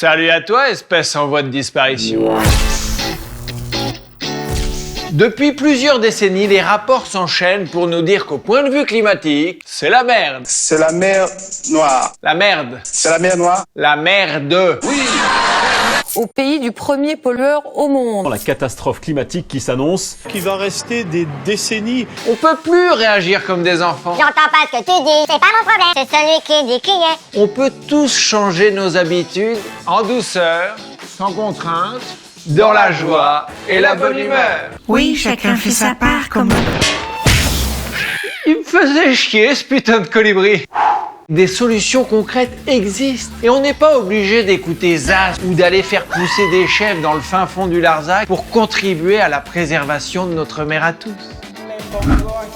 Salut à toi, espèce en voie de disparition. Depuis plusieurs décennies, les rapports s'enchaînent pour nous dire qu'au point de vue climatique, c'est la merde. C'est la mer Noire. La merde. C'est la mer Noire. La merde. Oui. Au pays du premier pollueur au monde. La catastrophe climatique qui s'annonce. Qui va rester des décennies. On peut plus réagir comme des enfants. J'entends pas ce que tu dis, c'est pas mon problème, c'est celui qui dit qui est. On peut tous changer nos habitudes en douceur, sans contrainte, dans la joie et la bonne humeur. Oui, chacun fait sa part comme... Il me faisait chier ce putain de colibri. Des solutions concrètes existent et on n'est pas obligé d'écouter Zaz ou d'aller faire pousser des chèvres dans le fin fond du Larzac pour contribuer à la préservation de notre mer à tous.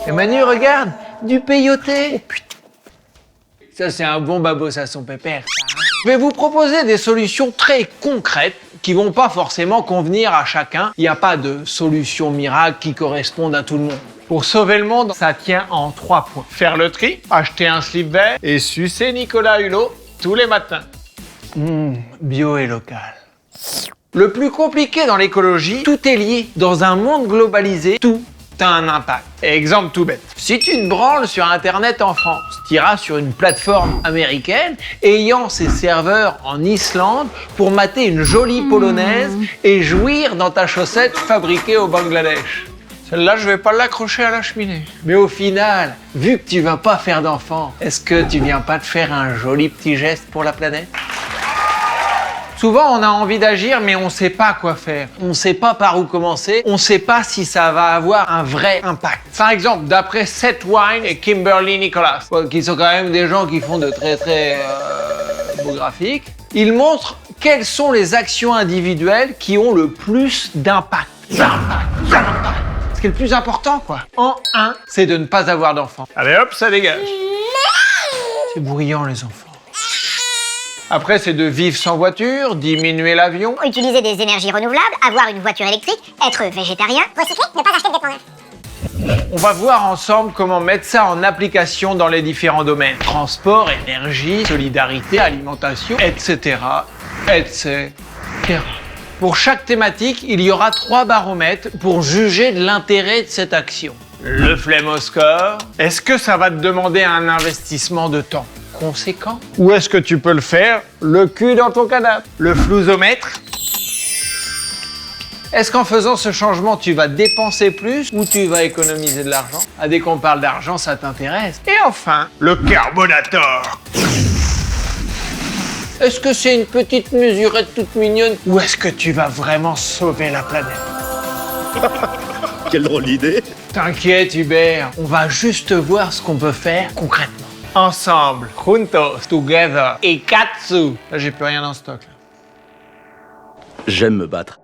Et Manu, regarde, du peyoté. Oh putain. Ça c'est un bon babos à son pépère. Je vais vous proposer des solutions très concrètes qui vont pas forcément convenir à chacun. Il n'y a pas de solution miracle qui corresponde à tout le monde. Pour sauver le monde, ça tient en 3 points. Faire le tri, acheter un slip vert et sucer Nicolas Hulot tous les matins. Bio et local. Le plus compliqué dans l'écologie, tout est lié. Dans un monde globalisé, tout a un impact. Exemple tout bête. Si tu te branles sur Internet en France, tu iras sur une plateforme américaine ayant ses serveurs en Islande pour mater une jolie polonaise et jouir dans ta chaussette fabriquée au Bangladesh. Celle-là, je vais pas l'accrocher à la cheminée. Mais au final, vu que tu vas pas faire d'enfant, est-ce que tu viens pas de faire un joli petit geste pour la planète? Souvent, on a envie d'agir, mais on sait pas quoi faire. On sait pas par où commencer. On sait pas si ça va avoir un vrai impact. Par exemple, d'après Seth Wine et Kimberly Nicholas, qui sont quand même des gens qui font de très beaux graphiques, ils montrent quelles sont les actions individuelles qui ont le plus d'impact. Ce qui est le plus important, quoi. En 1, c'est de ne pas avoir d'enfants. Allez hop, ça dégage. C'est bruyant, les enfants. Après, c'est de vivre sans voiture, diminuer l'avion. Utiliser des énergies renouvelables, avoir une voiture électrique, être végétarien, recycler, ne pas acheter de vêtements neufs. On va voir ensemble comment mettre ça en application dans les différents domaines. Transport, énergie, solidarité, alimentation, etc. etc. Pour chaque thématique, il y aura 3 baromètres pour juger de l'intérêt de cette action. Le flémoscore. Est-ce que ça va te demander un investissement de temps conséquent? Ou est-ce que tu peux le faire le cul dans ton canapé? Le flouzomètre. Est-ce qu'en faisant ce changement, tu vas dépenser plus ou tu vas économiser de l'argent? Dès qu'on parle d'argent, ça t'intéresse. Et enfin, le carbonator. Est-ce que c'est une petite mesurette toute mignonne ou est-ce que tu vas vraiment sauver la planète? Quelle drôle d'idée. T'inquiète Hubert, on va juste voir ce qu'on peut faire concrètement. Ensemble, juntos, together, et katsu. Là j'ai plus rien en stock. Là. J'aime me battre.